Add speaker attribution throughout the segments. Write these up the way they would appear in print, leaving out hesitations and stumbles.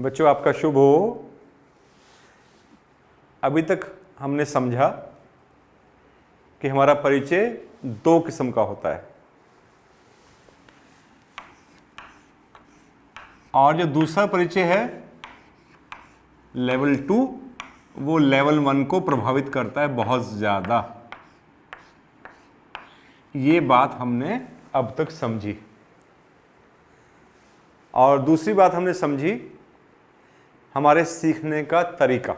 Speaker 1: बच्चों आपका शुभ हो। अभी तक हमने समझा कि हमारा परिचय दो किस्म का होता है, और जो दूसरा परिचय है लेवल 2, वो लेवल 1 को प्रभावित करता है बहुत ज्यादा। ये बात हमने अब तक समझी। और दूसरी बात हमने समझी हमारे सीखने का तरीका।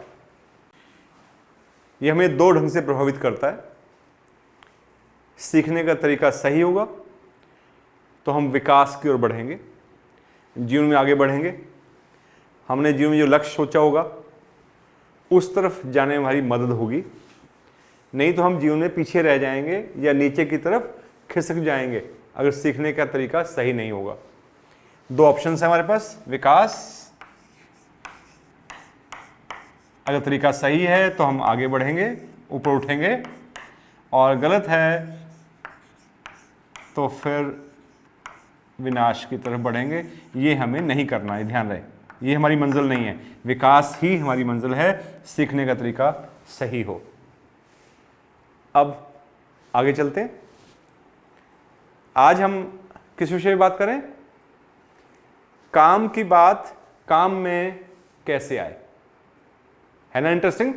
Speaker 1: ये हमें दो ढंग से प्रभावित करता है। सीखने का तरीका सही होगा तो हम विकास की ओर बढ़ेंगे, जीवन में आगे बढ़ेंगे। हमने जीवन में जो लक्ष्य सोचा होगा उस तरफ जाने में हमारी मदद होगी, नहीं तो हम जीवन में पीछे रह जाएंगे या नीचे की तरफ खिसक जाएंगे अगर सीखने का तरीका सही नहीं होगा। दो ऑप्शंस है हमारे पास, विकास। अगर तरीका सही है तो हम आगे बढ़ेंगे, ऊपर उठेंगे, और गलत है तो फिर विनाश की तरफ बढ़ेंगे। ये हमें नहीं करना है, ध्यान रहे, ये हमारी मंजिल नहीं है। विकास ही हमारी मंजिल है, सीखने का तरीका सही हो। अब आगे चलते हैं। आज हम किस विषय में बात करें? काम की बात काम में कैसे आए, है ना इंटरेस्टिंग?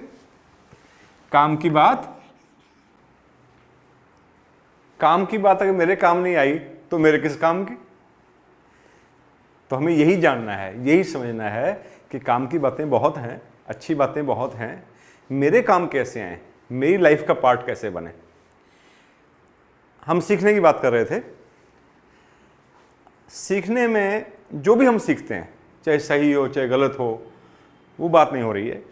Speaker 1: काम की बात अगर मेरे काम नहीं आई तो मेरे किस काम की? तो हमें यही जानना है, यही समझना है कि काम की बातें बहुत हैं, अच्छी बातें बहुत हैं, मेरे काम कैसे आए, मेरी लाइफ का पार्ट कैसे बने। हम सीखने की बात कर रहे थे। सीखने में जो भी हम सीखते हैं, चाहे सही हो चाहे गलत हो, वो बात नहीं हो रही है।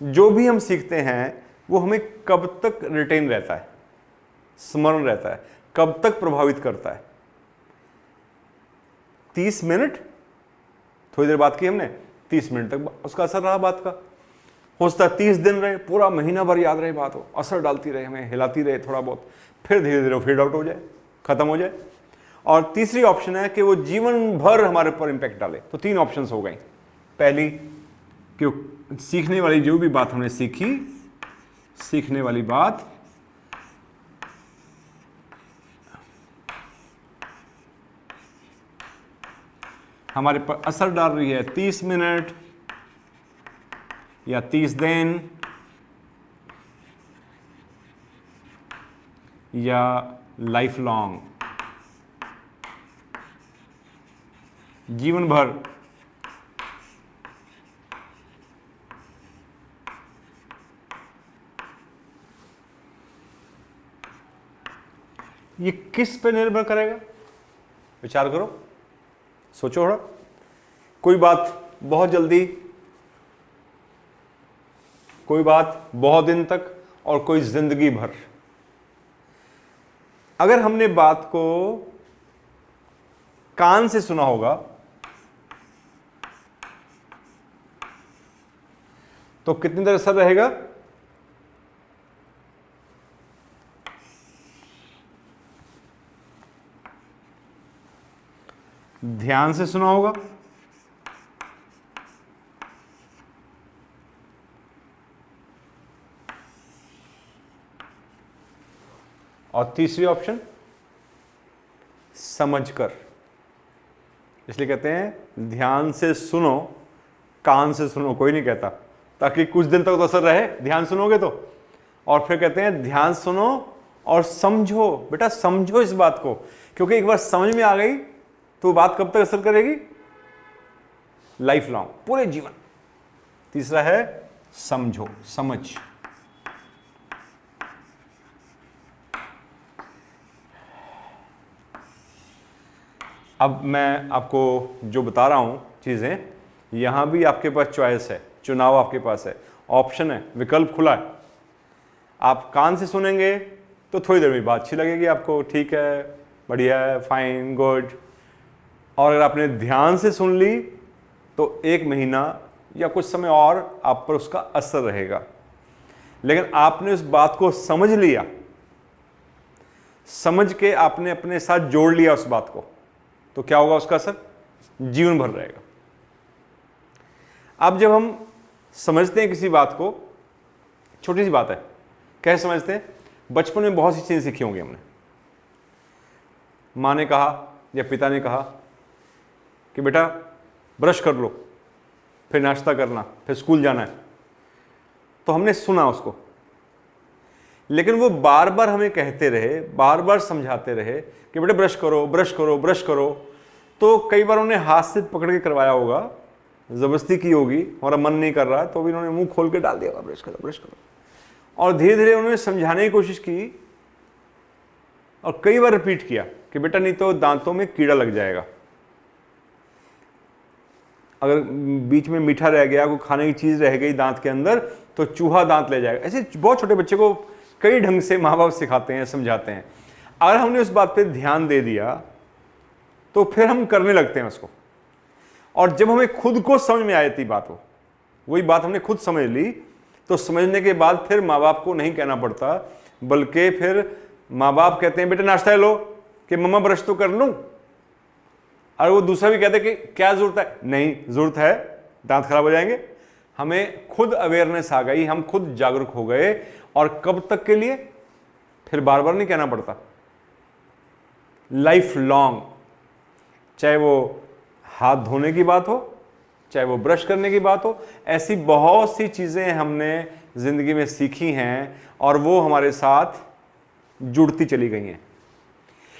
Speaker 1: जो भी हम सीखते हैं वो हमें कब तक रिटेन रहता है, स्मरण रहता है, कब तक प्रभावित करता है? 30 मिनट, थोड़ी देर बात की हमने, 30 मिनट तक उसका असर रहा बात का। हो सकता है 30 दिन रहे, पूरा महीना भर याद रहे बात हो, असर डालती रहे, हमें हिलाती रहे थोड़ा बहुत, फिर धीरे धीरे फेड आउट हो जाए, खत्म हो जाए। और तीसरी ऑप्शन है कि वो जीवन भर हमारे ऊपर इंपैक्ट डाले। तो 3 ऑप्शंस हो गई। पहली कि सीखने वाली जो भी बात हमने सीखी, सीखने वाली बात हमारे पर असर डाल रही है 30 मिनट या 30 दिन या लाइफ लॉन्ग, जीवन भर। ये किस पे निर्भर करेगा? विचार करो, सोचो थोड़ा। कोई बात बहुत जल्दी, कोई बात बहुत दिन तक, और कोई जिंदगी भर। अगर हमने बात को कान से सुना होगा तो कितनी देर असर रहेगा? ध्यान से सुना होगा और तीसरी ऑप्शन समझकर। इसलिए कहते हैं ध्यान से सुनो, कान से सुनो कोई नहीं कहता, ताकि कुछ दिन तक तो असर रहे, ध्यान सुनोगे तो। और फिर कहते हैं ध्यान सुनो और समझो। बेटा समझो इस बात को, क्योंकि एक बार समझ में आ गई तो बात कब तक असर करेगी? लाइफ लॉन्ग, पूरे जीवन। तीसरा है समझो, समझ। अब मैं आपको जो बता रहा हूं चीजें, यहां भी आपके पास चॉइस है, चुनाव आपके पास है, ऑप्शन है, विकल्प खुला है। आप कान से सुनेंगे तो थोड़ी देर में बात अच्छी लगेगी आपको, ठीक है, बढ़िया है, फाइन, गुड। और अगर आपने ध्यान से सुन ली तो 1 महीना या कुछ समय और आप पर उसका असर रहेगा। लेकिन आपने उस बात को समझ लिया, समझ के आपने अपने साथ जोड़ लिया उस बात को, तो क्या होगा उसका असर? जीवन भर रहेगा। अब जब हम समझते हैं किसी बात को, छोटी सी बात है, कैसे समझते हैं? बचपन में बहुत सी चीज़ें सीखी होंगी हमने। माँ ने कहा या पिता ने कहा कि बेटा ब्रश कर लो, फिर नाश्ता करना, फिर स्कूल जाना है, तो हमने सुना उसको। लेकिन वो बार बार हमें कहते रहे, बार बार समझाते रहे कि बेटा ब्रश करो, ब्रश करो, ब्रश करो। तो कई बार उन्हें हाथ से पकड़ के करवाया होगा, ज़बरदस्ती की होगी, हमारा मन नहीं कर रहा तो भी उन्होंने मुंह खोल के डाल दिया होगा, ब्रश करो, ब्रश करो। और धीरे धीरे उन्होंने समझाने की कोशिश की और कई बार रिपीट किया कि बेटा नहीं तो दांतों में कीड़ा लग जाएगा, अगर बीच में मीठा रह गया, कोई खाने की चीज़ रह गई दांत के अंदर, तो चूहा दांत ले जाएगा। ऐसे बहुत छोटे बच्चे को कई ढंग से माँ बाप सिखाते हैं, समझाते हैं। अगर हमने उस बात पे ध्यान दे दिया तो फिर हम करने लगते हैं उसको। और जब हमें खुद को समझ में आई थी बात, वही बात हमने खुद समझ ली, तो समझने के बाद फिर माँ बाप को नहीं कहना पड़ता, बल्कि फिर माँ बाप कहते हैं बेटा नाश्ता लो, कि मम्मा ब्रश तो कर लूँ। और वो दूसरा भी कहते कि क्या जरूरत है, नहीं जरूरत है, दांत खराब हो जाएंगे। हमें खुद अवेयरनेस आ गई, हम खुद जागरूक हो गए। और कब तक के लिए? फिर बार बार नहीं कहना पड़ता, लाइफ लॉन्ग। चाहे वो हाथ धोने की बात हो, चाहे वो ब्रश करने की बात हो, ऐसी बहुत सी चीजें हमने जिंदगी में सीखी हैं और वो हमारे साथ जुड़ती चली गई हैं।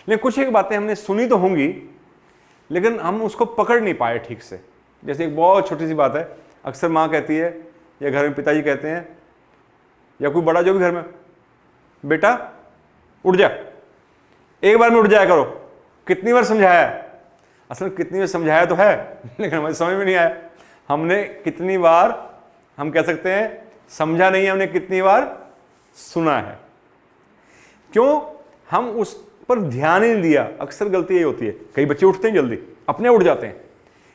Speaker 1: लेकिन कुछ एक बातें हमने सुनी तो होंगी, लेकिन हम उसको पकड़ नहीं पाए ठीक से। जैसे एक बहुत छोटी सी बात है, अक्सर माँ कहती है या घर में पिताजी कहते हैं या कोई बड़ा जो भी घर में, बेटा उठ जा, एक बार में उठ जाया करो। कितनी बार समझाया है? असल में कितनी बार समझाया तो है, लेकिन हमें समझ में नहीं आया। हमने कितनी बार, हम कह सकते हैं समझा नहीं, हमने कितनी बार सुना है। क्यों? हम उस पर ध्यान ही नहीं दिया। अक्सर गलती यही होती है। कई बच्चे उठते हैं जल्दी, अपने उठ जाते हैं।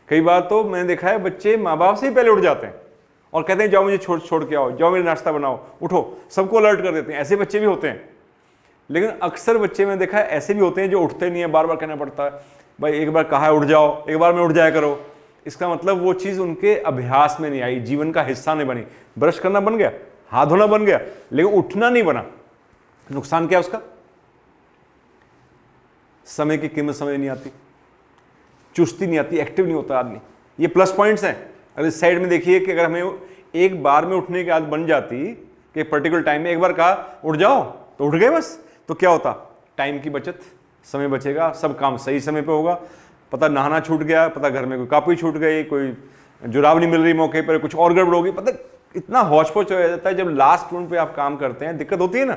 Speaker 1: कई बार तो मैंने देखा है बच्चे माँ बाप से ही पहले उठ जाते हैं और कहते हैं जाओ मुझे छोड़ के आओ, जाओ मेरे नाश्ता बनाओ, उठो, सबको अलर्ट कर देते हैं। ऐसे बच्चे भी होते हैं। लेकिन अक्सर बच्चे मैंने देखा है ऐसे भी होते हैं जो उठते नहीं है, बार बार कहना पड़ता है भाई एक बार कहा है उठ जाओ, एक बार में उठ जाया करो। इसका मतलब वो चीज़ उनके अभ्यास में नहीं आई, जीवन का हिस्सा नहीं बनी। ब्रश करना बन गया, हाथ धोना बन गया, लेकिन उठना नहीं बना। नुकसान क्या उसका? समय की कीमत समझ नहीं आती, चुस्ती नहीं आती, एक्टिव नहीं होता आदमी। ये प्लस पॉइंट्स हैं। अगर इस साइड में देखिए कि अगर हमें एक बार में उठने की आदत बन जाती कि पर्टिकुलर टाइम में एक बार कहा उठ जाओ तो उठ गए बस, तो क्या होता? टाइम की बचत, समय बचेगा, सब काम सही समय पे होगा। पता नहाना छूट गया, पता घर में कोई कॉपी छूट गई, कोई जुराब नहीं मिल रही मौके पर, कुछ और गड़बड़ होगी, पता इतना हौच पौच हो जाता है। जब लास्ट मिनट पे आप काम करते हैं दिक्कत होती है ना।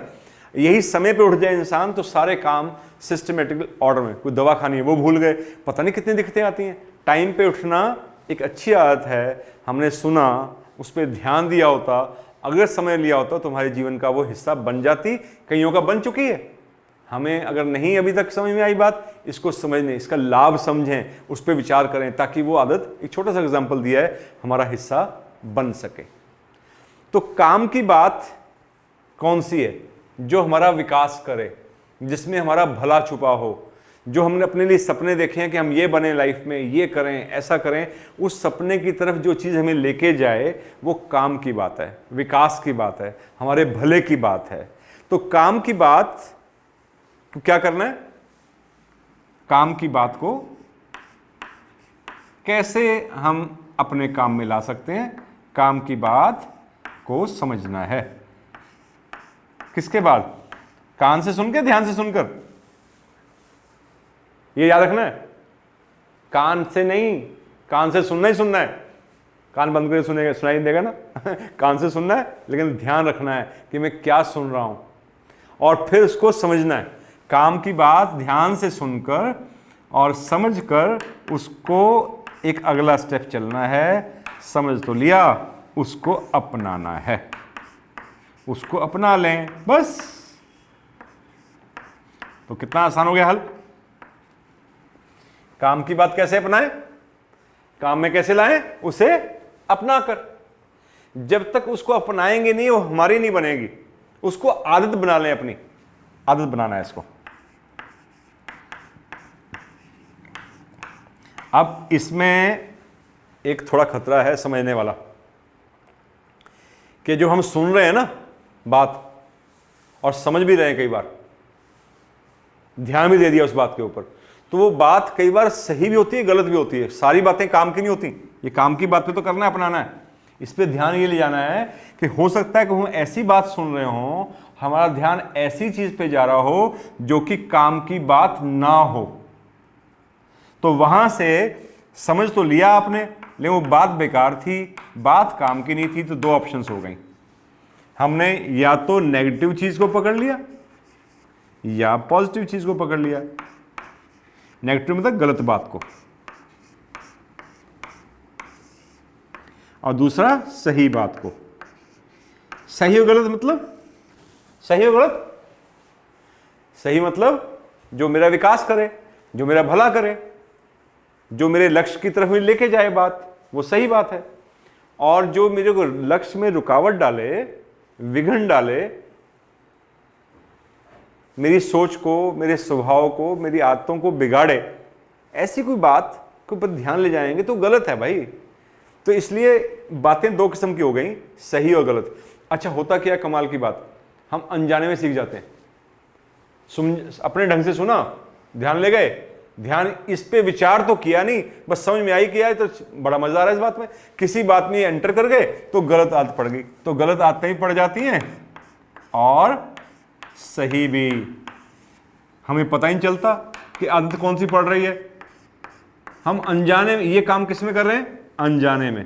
Speaker 1: यही समय पे उठ जाए इंसान तो सारे काम सिस्टमेटिक ऑर्डर में। कोई दवा खानी है वो भूल गए, पता नहीं कितनी दिक्कतें आती हैं। टाइम पे उठना एक अच्छी आदत है। हमने सुना, उस पर ध्यान दिया होता, अगर समय लिया होता तो हमारे जीवन का वो हिस्सा बन जाती। कईयों का बन चुकी है। हमें अगर नहीं अभी तक समझ में आई बात, इसको समझने, इसका लाभ समझें, उस पर विचार करें, ताकि वो आदत, एक छोटा सा एग्जाम्पल दिया है, हमारा हिस्सा बन सके। तो काम की बात कौन सी है जो हमारा विकास करे, जिसमें हमारा भला छुपा हो, जो हमने अपने लिए सपने देखे हैं कि हम ये बने लाइफ में, ये करें, ऐसा करें, उस सपने की तरफ जो चीज़ हमें लेके जाए, वो काम की बात है, विकास की बात है, हमारे भले की बात है। तो काम की बात को क्या करना है? काम की बात को कैसे हम अपने काम में ला सकते हैं? काम की बात को समझना है। किसके बाद? कान से सुनकर, ध्यान से सुनकर, ये याद रखना है। कान से नहीं, कान से सुनना ही सुनना है। कान बंद करके सुनेगा, सुनाई नहीं देगा ना। कान से सुनना है, लेकिन ध्यान रखना है कि मैं क्या सुन रहा हूं, और फिर उसको समझना है। काम की बात ध्यान से सुनकर और समझकर उसको एक अगला स्टेप चलना है। समझ तो लिया, उसको अपनाना है। उसको अपना लें बस। तो कितना आसान हो गया हल। काम की बात कैसे अपनाएं, काम में कैसे लाएं? उसे अपना कर। जब तक उसको अपनाएंगे नहीं, वो हमारी नहीं बनेगी। उसको आदत बना लें, अपनी आदत बनाना है इसको। अब इसमें एक थोड़ा खतरा है समझने वाला, कि जो हम सुन रहे हैं ना बात और समझ भी रहे हैं, कई बार ध्यान भी दे दिया उस बात के ऊपर, तो वो बात कई बार सही भी होती है, गलत भी होती है। सारी बातें काम की नहीं होती। ये काम की बात पे तो करना है, अपनाना है, इस पे ध्यान ये ले जाना है कि हो सकता है कि हम ऐसी बात सुन रहे हो, हमारा ध्यान ऐसी चीज पे जा रहा हो जो कि काम की बात ना हो, तो वहां से समझ तो लिया आपने, लेकिन वो बात बेकार थी, बात काम की नहीं थी। तो दो ऑप्शंस हो गई, हमने या तो नेगेटिव चीज को पकड़ लिया या पॉजिटिव चीज को पकड़ लिया। नेगेटिव मतलब गलत बात को, और दूसरा सही बात को। सही और गलत मतलब, सही और गलत, सही मतलब जो मेरा विकास करे, जो मेरा भला करे, जो मेरे लक्ष्य की तरफ मुझे लेके जाए बात, वो सही बात है। और जो मेरे को लक्ष्य में रुकावट डाले, विघ्न डाले, मेरी सोच को, मेरे स्वभाव को, मेरी आदतों को बिगाड़े, ऐसी कोई बात के ऊपर ध्यान ले जाएंगे तो गलत है भाई। तो इसलिए बातें दो किस्म की हो गई, सही और गलत। अच्छा, होता क्या कमाल की बात, हम अनजाने में सीख जाते हैं। अपने ढंग से सुना, ध्यान ले गए, ध्यान इस पे विचार तो किया नहीं, बस समझ में आई किया, तो बड़ा मजा आ रहा है इस बात में। किसी बात में एंटर कर गए तो गलत आदत पड़ गई, तो गलत आदतें ही पड़ जाती हैं और सही भी। हमें पता ही नहीं चलता कि आदत कौन सी पड़ रही है। हम अनजाने में ये काम किस में कर रहे हैं, अनजाने में।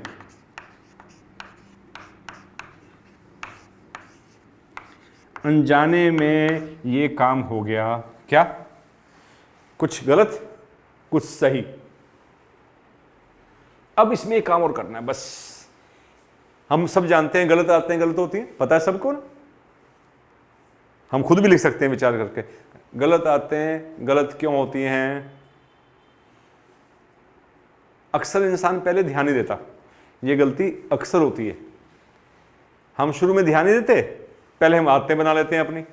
Speaker 1: अनजाने में ये काम हो गया, क्या कुछ गलत कुछ सही। अब इसमें एक काम और करना है बस। हम सब जानते हैं गलत आदतें गलत होती हैं, पता है सबको ना। हम खुद भी लिख सकते हैं विचार करके, गलत आदतें गलत क्यों होती हैं। अक्सर इंसान पहले ध्यान नहीं देता, ये गलती अक्सर होती है। हम शुरू में ध्यान नहीं देते, पहले हम आदतें बना लेते हैं अपनी।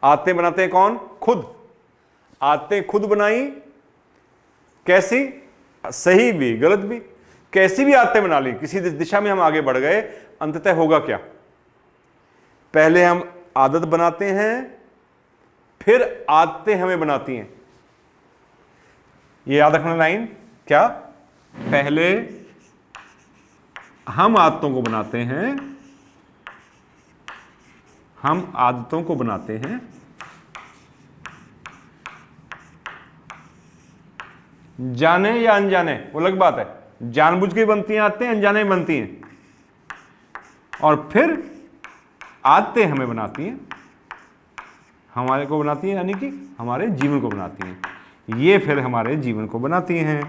Speaker 1: आदतें बनाते हैं कौन, खुद। आदतें खुद बनाई, कैसी, सही भी गलत भी, कैसी भी आदतें बना ली, किसी दिशा में हम आगे बढ़ गए, अंततः होगा क्या, पहले हम आदत बनाते हैं, फिर आदतें हमें बनाती हैं। ये याद रखना लाइन, क्या, पहले हम आदतों को बनाते हैं, हम आदतों को बनाते हैं, जाने या अनजाने वो अलग बात है। जानबूझ के बनती हैं आदतें, अनजाने में बनती हैं, और फिर आदतें हमें बनाती हैं, हमारे को बनाती हैं, यानी कि हमारे जीवन को बनाती हैं। ये फिर हमारे जीवन को बनाती हैं।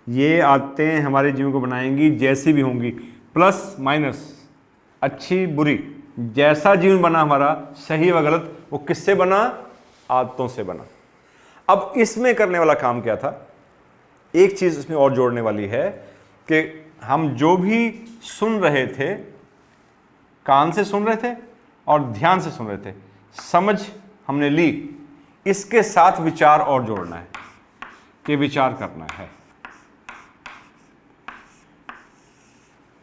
Speaker 1: ये आदतें हमारे जीवन को बनाएंगी, जैसी भी होंगी, प्लस माइनस, अच्छी बुरी। जैसा जीवन बना हमारा, सही व गलत, वो किससे बना, आदतों से बना। अब इसमें करने वाला काम क्या था, एक चीज इसमें और जोड़ने वाली है कि हम जो भी सुन रहे थे, कान से सुन रहे थे और ध्यान से सुन रहे थे, समझ हमने ली, इसके साथ विचार और जोड़ना है कि विचार करना है।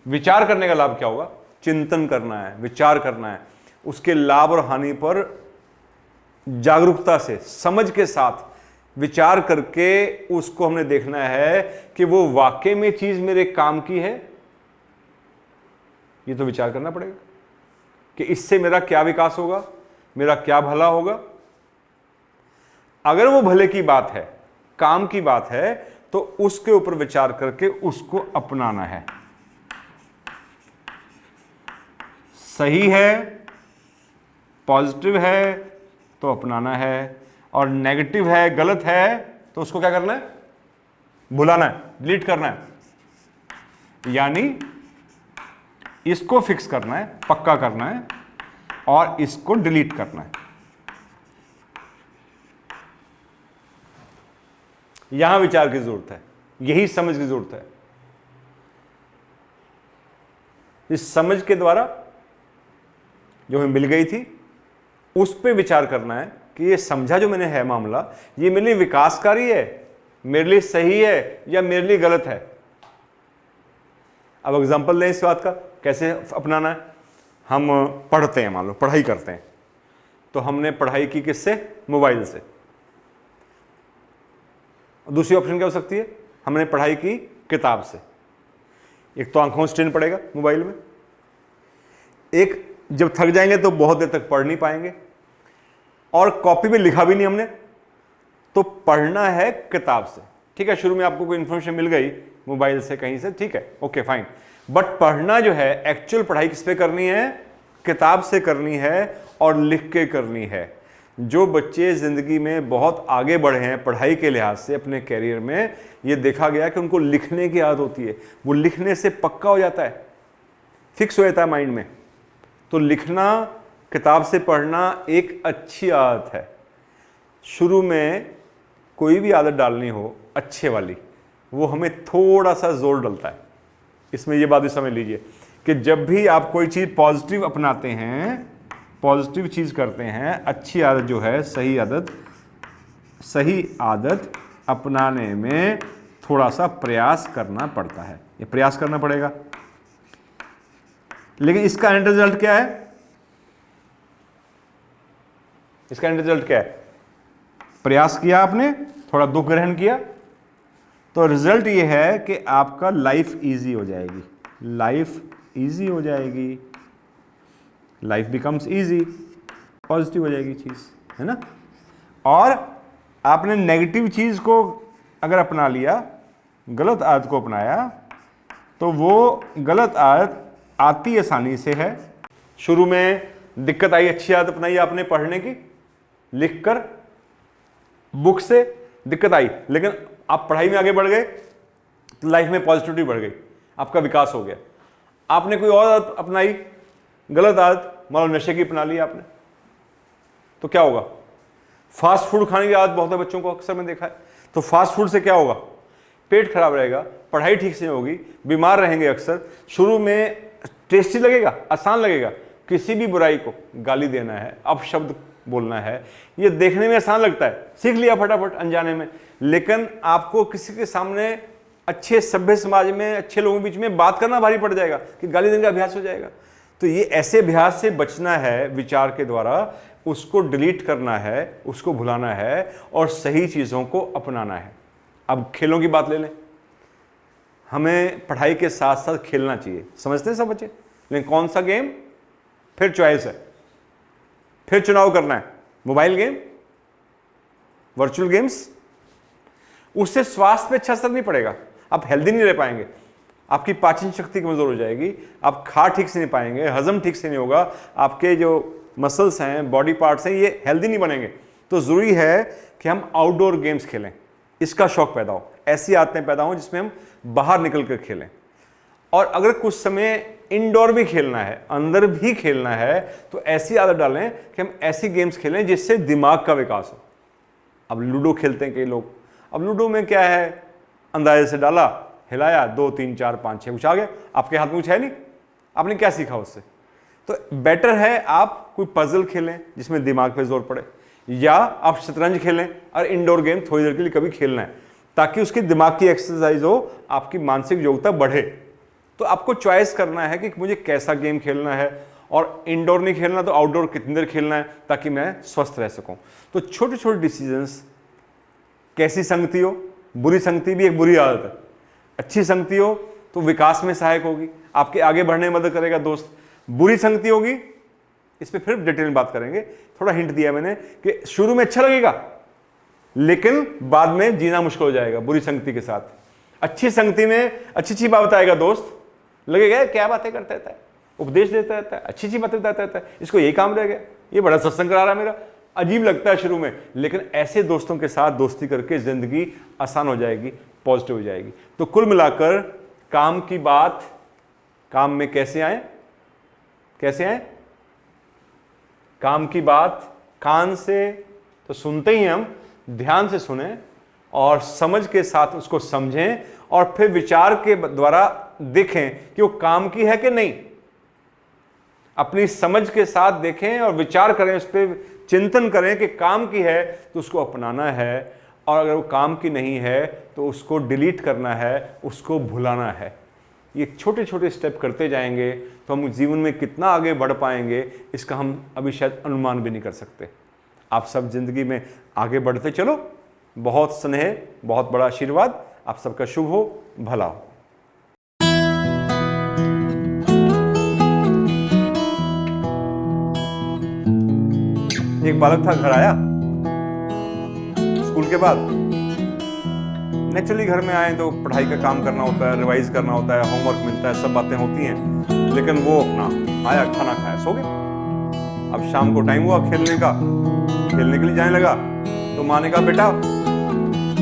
Speaker 1: विचार करने का लाभ क्या होगा, चिंतन करना है, विचार करना है, उसके लाभ और हानि पर जागरूकता से, समझ के साथ विचार करके उसको हमने देखना है कि वो वाकई में चीज मेरे काम की है। ये तो विचार करना पड़ेगा कि इससे मेरा क्या विकास होगा, मेरा क्या भला होगा। अगर वो भले की बात है, काम की बात है, तो उसके ऊपर विचार करके उसको अपनाना है। सही है, पॉजिटिव है तो अपनाना है, और नेगेटिव है, गलत है, तो उसको क्या करना है, भुलाना है, डिलीट करना है। यानी इसको फिक्स करना है, पक्का करना है, और इसको डिलीट करना है। यहां विचार की जरूरत है, यही समझ की जरूरत है। इस समझ के द्वारा जो हमें मिल गई थी, उस पर विचार करना है कि ये समझा जो मैंने है मामला, ये मेरे लिए विकासकारी है, मेरे लिए सही है या मेरे लिए गलत है। अब एग्जांपल लें इस बात का, कैसे अपनाना है। हम पढ़ते हैं, मान लो पढ़ाई करते हैं, तो हमने पढ़ाई की किससे? मोबाइल से। दूसरी ऑप्शन क्या हो सकती है? हमने पढ़ाई की किताब से। एक तो आंखों में स्ट्रेन पड़ेगा मोबाइल में, एक जब थक जाएंगे तो बहुत देर तक पढ़ नहीं पाएंगे, और कॉपी में लिखा भी नहीं हमने, तो पढ़ना है किताब से। ठीक है, शुरू में आपको कोई इन्फॉर्मेशन मिल गई मोबाइल से कहीं से, ठीक है, ओके फाइन, बट पढ़ना जो है, एक्चुअल पढ़ाई किस पे करनी है? किताब से करनी है और लिख के करनी है। जो बच्चे जिंदगी में बहुत आगे बढ़े हैं पढ़ाई के लिहाज से अपने कैरियर में, ये देखा गया कि उनको लिखने की आदत होती है, वो लिखने से पक्का हो जाता है, फिक्स हो जाता है माइंड में। तो लिखना, किताब से पढ़ना एक अच्छी आदत है। शुरू में कोई भी आदत डालनी हो अच्छे वाली, वो हमें थोड़ा सा जोर डलता है इसमें। ये बात भी समझ लीजिए कि जब भी आप कोई चीज़ पॉजिटिव अपनाते हैं, पॉजिटिव चीज़ करते हैं, अच्छी आदत जो है, सही आदत अपनाने में थोड़ा सा प्रयास करना पड़ता है। ये प्रयास करना पड़ेगा, लेकिन इसका एंड रिजल्ट क्या है? इसका एंड रिजल्ट क्या है? प्रयास किया आपने, थोड़ा दुख ग्रहण किया, तो रिजल्ट ये है कि आपका लाइफ इजी हो जाएगी, लाइफ इजी हो जाएगी, लाइफ बिकम्स इजी, पॉजिटिव हो जाएगी चीज़, है ना। और आपने नेगेटिव चीज़ को अगर अपना लिया, गलत आदत को अपनाया, तो वो गलत आदत आती आसानी से है। शुरू में दिक्कत आई, अच्छी आदत अपनाई आपने पढ़ने की, लिखकर बुक से दिक्कत आई, लेकिन आप पढ़ाई में आगे बढ़ गए तो लाइफ में पॉजिटिविटी बढ़ गई, आपका विकास हो गया। आपने कोई और आदत अपनाई, गलत आदत, मान लो नशे की अपना ली आपने, तो क्या होगा? फास्ट फूड खाने की आदत बहुत है बच्चों को, अक्सर मैंने देखा है। तो फास्ट फूड से क्या होगा? पेट खराब रहेगा, पढ़ाई ठीक से नहीं होगी, बीमार रहेंगे अक्सर। शुरू में टेस्टी लगेगा, आसान लगेगा, किसी भी बुराई को गाली देना है, अपशब्द बोलना है, ये देखने में आसान लगता है, सीख लिया फटाफट अनजाने में, लेकिन आपको किसी के सामने अच्छे सभ्य समाज में, अच्छे लोगों के बीच में बात करना भारी पड़ जाएगा कि गाली देने का अभ्यास हो जाएगा। तो ये ऐसे अभ्यास से बचना है, विचार के द्वारा उसको डिलीट करना है, उसको भुलाना है और सही चीज़ों को अपनाना है। अब खेलों की बात ले लें, हमें पढ़ाई के साथ साथ खेलना चाहिए, समझते हैं सब बच्चे, लेकिन कौन सा गेम? फिर चॉइस है, फिर चुनाव करना है, मोबाइल गेम, वर्चुअल गेम्स, उससे स्वास्थ्य पे अच्छा असर नहीं पड़ेगा, आप हेल्दी नहीं रह पाएंगे, आपकी पाचन शक्ति कमजोर हो जाएगी, आप खा ठीक से नहीं पाएंगे, हजम ठीक से नहीं होगा, आपके जो मसल्स हैं, बॉडी पार्ट्स हैं, ये हेल्दी नहीं बनेंगे। तो ज़रूरी है कि हम आउटडोर गेम्स खेलें, इसका शौक पैदा हो, ऐसी आदतें पैदा हो जिसमें हम बाहर निकल कर खेलें। और अगर कुछ समय इंडोर भी खेलना है, अंदर भी खेलना है, तो ऐसी आदत डालें कि हम ऐसी गेम्स खेलें जिससे दिमाग का विकास हो। अब लूडो खेलते हैं कई लोग, अब लूडो में क्या है, अंदाजे से डाला, हिलाया, 2 3 4 5 6 कुछ आ गया, आपके हाथ में कुछ है नहीं, आपने क्या सीखा उससे? तो बेटर है आप कोई पजल खेलें जिसमें दिमाग पे जोर पड़े, या आप शतरंज खेलें, और इंडोर गेम थोड़ी देर के लिए कभी खेलना है, ताकि उसकी दिमाग की एक्सरसाइज हो, आपकी मानसिक योग्यता बढ़े। तो आपको चॉइस करना है कि मुझे कैसा गेम खेलना है, और इंडोर नहीं खेलना तो आउटडोर कितनी देर खेलना है, ताकि मैं स्वस्थ रह सकूं। तो छोटे छोटे डिसीजंस, कैसी संगति हो, बुरी संगति भी एक बुरी आदत है, अच्छी संगति हो तो विकास में सहायक होगी, आपके आगे बढ़ने में मदद करेगा दोस्त, बुरी संगति होगी, इस पर फिर डिटेल में बात करेंगे। थोड़ा हिंट दिया मैंने कि शुरू में अच्छा लगेगा, लेकिन बाद में जीना मुश्किल हो जाएगा बुरी संगति के साथ। अच्छी संगति में अच्छी अच्छी बात बताएगा दोस्त, लगेगा क्या बातें करता रहता है, उपदेश देता रहता है, अच्छी अच्छी बातें बताता रहता है, इसको यही काम रह गया, ये बड़ा सत्संग करा रहा है मेरा, अजीब लगता है शुरू में, लेकिन ऐसे दोस्तों के साथ दोस्ती करके जिंदगी आसान हो जाएगी, पॉजिटिव हो जाएगी। तो कुल मिलाकर काम की बात काम में कैसे आए, कैसे आए? काम की बात कान से तो सुनते ही हम, ध्यान से सुने और समझ के साथ उसको समझें, और फिर विचार के द्वारा देखें कि वो काम की है कि नहीं। अपनी समझ के साथ देखें और विचार करें, उस पर चिंतन करें कि काम की है तो उसको अपनाना है, और अगर वो काम की नहीं है तो उसको डिलीट करना है, उसको भुलाना है। ये छोटे छोटे स्टेप करते जाएंगे तो हम जीवन में कितना आगे बढ़ पाएंगे, इसका हम अभी शायद अनुमान भी नहीं कर सकते। आप सब जिंदगी में आगे बढ़ते चलो। बहुत स्नेह, बहुत बड़ा आशीर्वाद। आप सबका शुभ हो, भला हो। एक बालक था, घर आया स्कूल के बाद। नेचुरली घर में आए तो पढ़ाई का काम करना होता है, रिवाइज करना होता है, होमवर्क मिलता है, सब बातें होती हैं। लेकिन वो अपना आया, खाना खाया, सो गया। अब शाम को टाइम हुआ खेलने का, खेलने के लिए जाने लगा तो माँ ने कहा, बेटा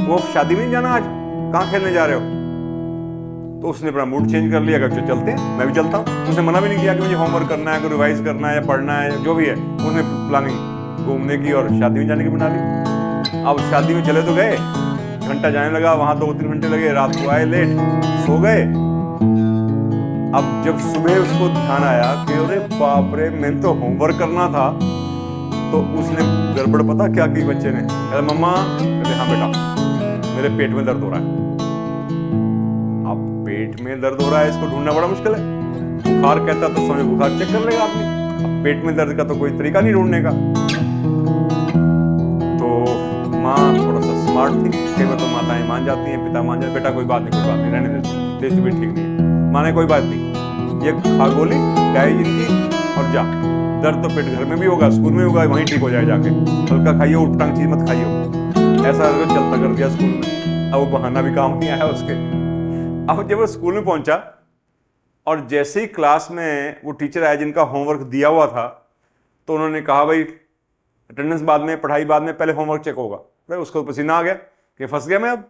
Speaker 1: वो शादी में नहीं जाना आज, कहाँ खेलने जा रहे हो? तो उसने अपना मूड चेंज कर लिया, कि चलते हैं, मैं भी चलता हूँ। उसने मना भी नहीं किया कि मुझे होमवर्क करना है, रिवाइज करना है या पढ़ना है, जो भी है। उसने प्लानिंग घूमने की और शादी में जाने की बना ली। अब शादी में चले तो गए, घंटा जाने लगा, वहां 2-3 घंटे लगे, रात को आए लेट, सो गए। अब जब सुबह उसको ध्यान आया कि अरे बाप रे, मैंने तो होमवर्क करना था, तो उसने गड़बड़ पता क्या की बच्चे ने? कहते मम्मा, कहते हाँ बेटा, मेरे पेट में दर्द हो रहा है। अब पेट में दर्द हो रहा है, इसको ढूंढना बड़ा मुश्किल है। बुखार कहता तो समझ बुखार चेक कर लेगा आदमी। अब पेट में दर्द का तो कोई तरीका नहीं ढूंढने का। तो माँ थोड़ा सा स्मार्ट थी, कई बार तो माताएं मान जाती हैं, पिता मान जाते, बेटा कोई बात नहीं, रहने दे, तबीयत ठीक नहीं है। माँ ने कोई बात नहीं, ये खा गोली गाय जिनकी और जा, दर्द तो पेट घर में भी होगा, स्कूल में होगा, वहीं ठीक हो जाए जाके, हल्का खाइए, उठटांग चीज मत खाइए। ऐसा चलता कर दिया स्कूल में। अब वो बहाना भी काम नहीं आया उसके। अब जब वो स्कूल में पहुंचा और जैसे ही क्लास में वो टीचर आया जिनका होमवर्क दिया हुआ था, तो उन्होंने कहा भाई अटेंडेंस बाद में, पढ़ाई बाद में, पहले होमवर्क चेक होगा। भाई उसको पसीना आ गया कि फंस गया मैं अब।